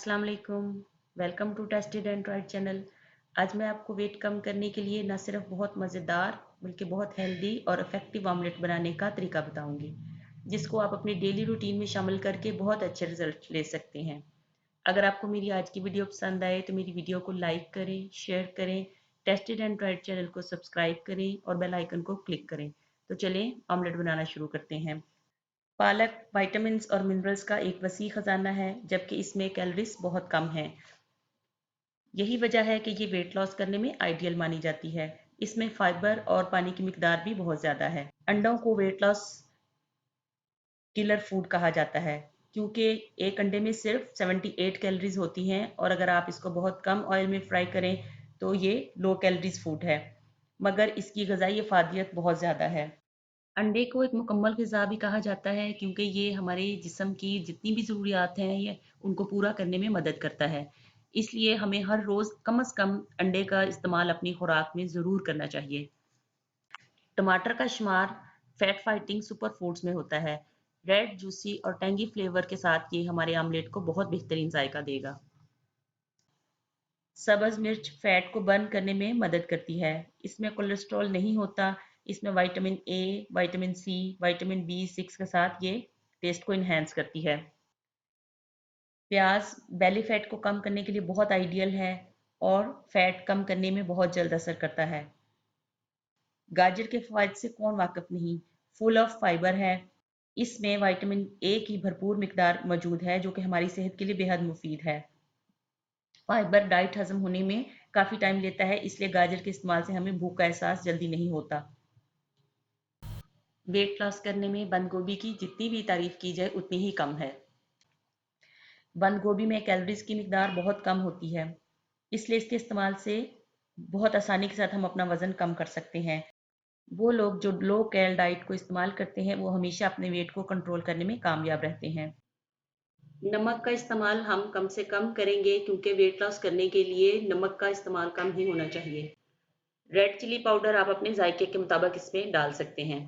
अस्सलाम वालेकुम। Welcome to tested and tried channel. आज मैं आपको वेट कम करने के लिए न सिर्फ बहुत मज़ेदार बल्कि बहुत हेल्दी और इफ़ेक्टिव ऑमलेट बनाने का तरीका बताऊंगी, जिसको आप अपनी डेली रूटीन में शामिल करके बहुत अच्छे रिजल्ट ले सकते हैं। अगर आपको मेरी आज की वीडियो पसंद आए तो मेरी वीडियो को लाइक करें, शेयर करें, टेस्टेड एंड ट्राइड चैनल को सब्सक्राइब करें और बेल आइकन को क्लिक करें। तो चलें ऑमलेट बनाना शुरू करते हैं। पालक विटामिन्स और मिनरल्स का एक वसी खजाना है, जबकि इसमें कैलोरीज बहुत कम हैं। यही वजह है कि ये वेट लॉस करने में आइडियल मानी जाती है। इसमें फाइबर और पानी की मिकदार भी बहुत ज़्यादा है। अंडों को वेट लॉस किलर फूड कहा जाता है, क्योंकि एक अंडे में सिर्फ 78 कैलोरीज होती हैं और अगर आप इसको बहुत कम ऑयल में फ्राई करें तो ये लो कैलोरीज फूड है, मगर इसकी ग़िज़ाई अफादियत बहुत ज़्यादा है। अंडे को एक मुकम्मल ग़िज़ा भी कहा जाता है, क्योंकि ये हमारे जिस्म की जितनी भी ज़रूरियात हैं ये उनको पूरा करने में मदद करता है। इसलिए हमें हर रोज़ कम से कम अंडे का इस्तेमाल अपनी खुराक में ज़रूर करना चाहिए। टमाटर का शुमार फैट फाइटिंग सुपर फूड्स में होता है। रेड जूसी और टेंगी फ्लेवर के साथ ये हमारे आमलेट को बहुत बेहतरीन जायका देगा। सब्ज़ मिर्च फैट को बर्न करने में मदद करती है। इसमें कोलेस्ट्रॉल नहीं होता। इसमें vitamin A, vitamin C, vitamin बी6 के साथ ये टेस्ट को इन्हेंस करती है। प्याज बेली फैट को कम करने के लिए बहुत आइडियल है और फैट कम करने में बहुत जल्द असर करता है। गाजर के फ़वाइद से कौन वाकिफ नहीं, फुल ऑफ फाइबर है। इसमें विटामिन ए की भरपूर मिकदार मौजूद है, जो कि हमारी सेहत के लिए बेहद मुफीद है। फाइबर डाइट हजम होने में काफ़ी टाइम लेता है, इसलिए गाजर के इस्तेमाल से हमें भूख का एहसास जल्दी नहीं होता। वेट लॉस करने में बंद गोभी की जितनी भी तारीफ की जाए उतनी ही कम है। बंद गोभी में कैलोरीज की मिकदार बहुत कम होती है, इसलिए इसके इस्तेमाल से बहुत आसानी के साथ हम अपना वज़न कम कर सकते हैं। वो लोग जो लो कैल डाइट को इस्तेमाल करते हैं वो हमेशा अपने वेट को कंट्रोल करने में कामयाब रहते हैं। नमक का इस्तेमाल हम कम से कम करेंगे, क्योंकि वेट लॉस करने के लिए नमक का इस्तेमाल कम ही होना चाहिए। रेड चिली पाउडर आप अपने जायके के मुताबिक इसमें डाल सकते हैं।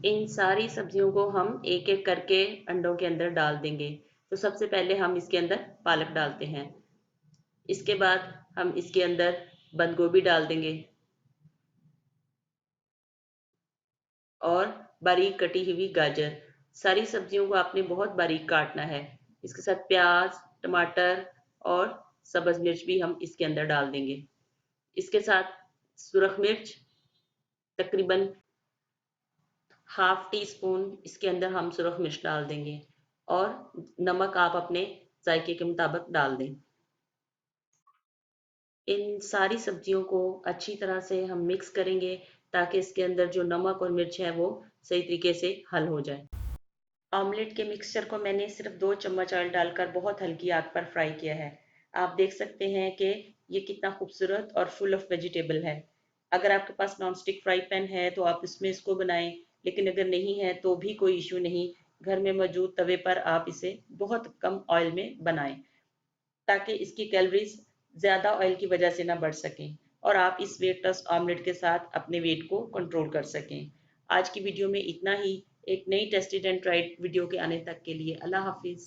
इन सारी सब्जियों को हम एक एक करके अंडों के अंदर डाल देंगे। तो सबसे पहले हम इसके अंदर पालक डालते हैं। इसके बाद हम इसके अंदर बंद गोभी डाल देंगे और बारीक कटी हुई गाजर। सारी सब्जियों को आपने बहुत बारीक काटना है। इसके साथ प्याज, टमाटर और सब्ज मिर्च भी हम इसके अंदर डाल देंगे। इसके साथ सुरख मिर्च तकरीबन हाफ टी स्पून इसके अंदर हम सुरख मिर्च डाल देंगे और नमक आप अपने जायके के मुताबिक डाल दें। इन सारी सब्जियों को अच्छी तरह से हम मिक्स करेंगे, ताकि इसके अंदर जो नमक और मिर्च है वो सही तरीके से हल हो जाए। ऑमलेट के मिक्सचर को मैंने सिर्फ 2 चम्मच ऑयल डालकर बहुत हल्की आग पर फ्राई किया है। आप देख सकते हैं कि ये कितना खूबसूरत और फुल ऑफ वेजिटेबल है। अगर आपके पास नॉन स्टिक फ्राई पैन है तो आप इसमें इसको बनाएं, लेकिन अगर नहीं है तो भी कोई इशू नहीं। घर में मौजूद तवे पर आप इसे बहुत कम ऑयल में बनाएं, ताकि इसकी कैलोरीज ज़्यादा ऑयल की वजह से ना बढ़ सकें और आप इस वेट लॉस ऑमलेट के साथ अपने वेट को कंट्रोल कर सकें। आज की वीडियो में इतना ही। एक नई टेस्टेड एंड ट्राइड वीडियो के आने तक के लिए अल्लाह हाफिज़।